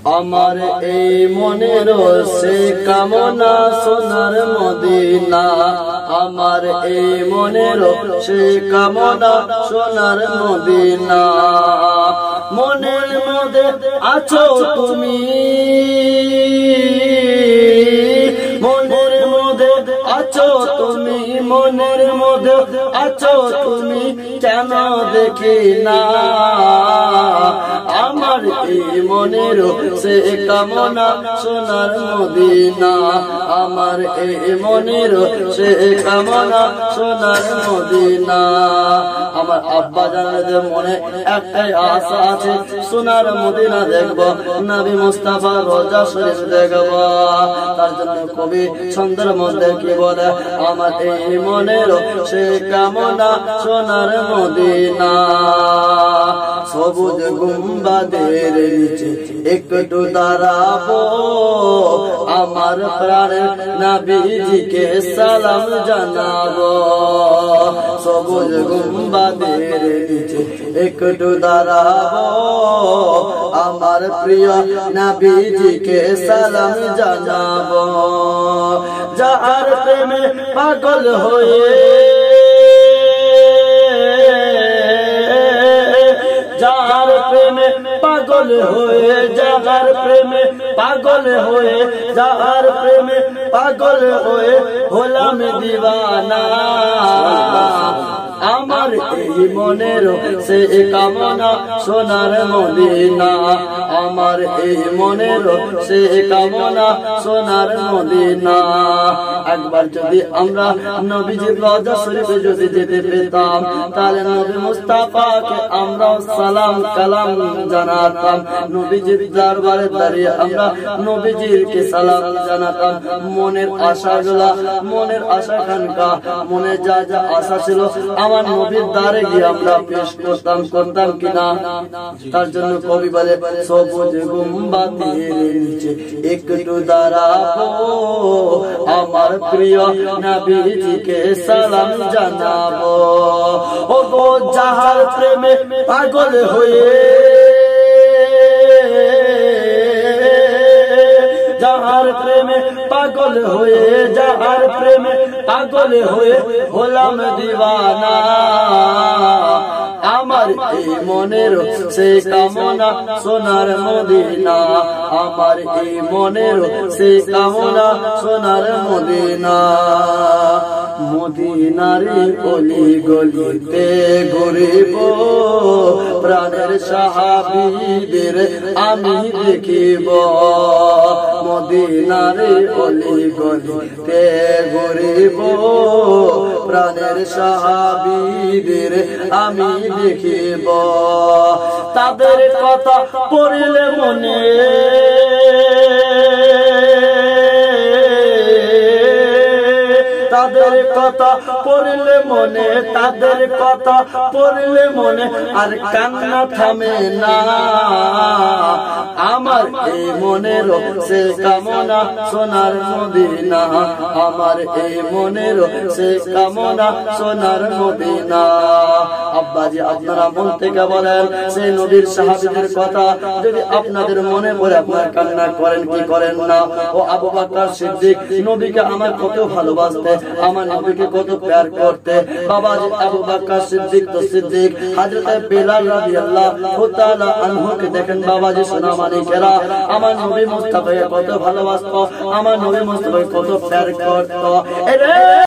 আমার এই মনের সে কামনা সোনার মদিনা, আমার এই মনের সে কামনা সোনার মদিনা। মনের মধ্যে আছো তুমি, মনের মধ্যে আছো তুমি, মনের মধ্যে আছো তুমি, কেন দেখি না আমার এই মনের সে কামনা সোনার মদিনা, আমার এই মনের সে কামনা সোনার মদিনা। আমার আব্বা জানদের মনে একটাই আশা আছে, সোনার মদিনা দেখব, নবী মুস্তাফা রোজা শরীফ দেখব। তার জন্য কবি ছন্দের মধ্যে কি বলে, আমার এই মনের সে কামনা সোনার মদিনা। সবুজ গুম্বাদের নিচে একটু দাঁড়াবো, আমার প্রাণের নবীজিকে সালাম জানাবো। সবুজ গুম্বাদের নিচে একটু দাঁড়াবো, আমার প্রিয় নবীজিকে সালাম জানাবো। যার প্রেমে পাগল হয়ে, যার প্রেমে পাগল হয়ে, যার প্রেমে পাগল হয়ে, যার প্রেমে পাগল হয়ে হলাম দিওয়ানা। আমার এই মনের সে কামনা সোনার মদিনা, আমার এই মনের সে কামনা সোনার মদিনা। একবার যদি আমরা নবীজির রওজা শরীফে যদি যেতে পেতাম, তাহলে নবী মুস্তাফাকে আমরা সালাম কালাম জানাতাম, নবীজির দরবারে দাঁড়িয়ে আমরা নবীজিকে সালাম জানাতাম। মনের আশাগুলা, মনের আশা খানকা, মনে যা যা আশা ছিল আমার নবীর দ্বারে গিয়ে আমরা পেশ করতাম, করতাম কিনা। তার জন্য কবি বলে, সবুজ গুম্বাদের নিচে একটু দাঁড়াবো, আমার প্রিয় নবীজিকে সালাম জানাবো। ও গো যাহার প্রেমে পাগল হয়ে, যাহার প্রেমে পাগল হয়ে, যাহার প্রেমে পাগল হয়ে হলাম দিওয়ানা। আমার এই মনের সে কামনা সোনার মদিনা, আমার এই মনের সে কামনা সোনার মদিনা। মদিনারে অলি গলিতে ঘুরিব, প্রাণের সাহাবীদের আমি দেখিব। মদিনারে অলি গলিতে ঘুরিব, প্রাণের সাহাবীদের আমি দেখিব। তাদের কথা পড়িলে মনে, তাদের কথা পড়লে মনে, তাদের কথা পড়লে মনে আর কান্না থামে না। আমার এই মনের সে কামনা সোনার মদিনা, আমার এই মনের সে কামনা সোনার মদিনা। আব্বাজি আপনারা মন থেকে বলেন, সেই নবীর সাহাবীদের কথা যদি আপনাদের মনে পড়ে আপনারা কান্না করেন কি করেন না? ও আবু বকর সিদ্দিক নবীকে আমার কত ভালোবাসতে, আমার নবীকে কত প্যার করতে। বাবাজি আবু বকর সিদ্দিক তো সিদ্দিক, হযরত বেলাল রাদিয়াল্লাহু তাআলা আনহুকে দেখেন বাবাজি সোনা মানিকেরা, আমার নবী মুস্তাফাকে কত ভালোবাসতো, আমার নবী মুস্তাফাকে কত প্যার করতো।